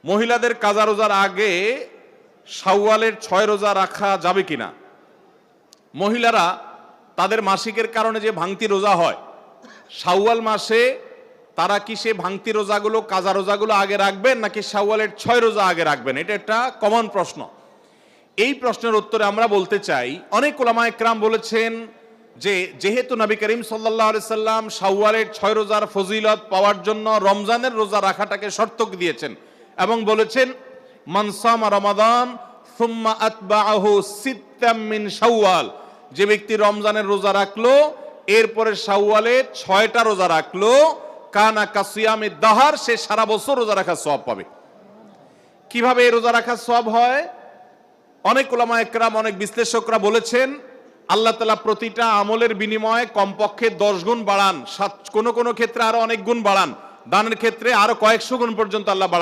মহিলাদের কাজা রোজার আগে শাওয়ালের 6 রোজা রাখা যাবে কিনা? মহিলারা তাদের মাসিকের কারণে যে ভাঙতি রোজা হয়, শাওয়াল মাসে তারা কি সে ভাঙতি রোজাগুলো, কাজা রোজাগুলো আগে রাখবেন নাকি শাওয়ালের 6 রোজা আগে রাখবেন? এটা একটা কমন প্রশ্ন। এই প্রশ্নের উত্তরে আমরা বলতে চাই, অনেক উলামা একরাম বলেছেন যে যেহেতু নবী করিম সাল্লাল্লাহু আলাইহি সাল্লাম শাওয়ালের 6 রোজার ফজিলত পাওয়ার জন্য রমজানের রোজা রাখাটাকে শর্ত দিয়েছেন এবং বলেছেন মান সামা রমাদান সুম্মা আতবাআহু সিত্তাম মিন শাওয়াল, যে ব্যক্তি রমজানের রোজা রাখলো এরপরে শাওয়ালে 6টা রোজা রাখলো, কানা কাসিয়ামিদ দাহার, সে সারা বছর রোজা রাখার সওয়াব পাবে। কিভাবে এই রোজা রাখার সওয়াব হয়? অনেক উলামা একরাম, অনেক বিশ্লেষকরা বলেছেন আল্লাহ তাআলা প্রতিটা আমলের বিনিময়ে কমপক্ষে 10 গুণ বাড়ান, কোন কোন ক্ষেত্রে আরো অনেক গুণ বাড়ান, দানের ক্ষেত্রে আরো কয়েকশো গুণ পর্যন্ত আল্লাহ বাড়ায়।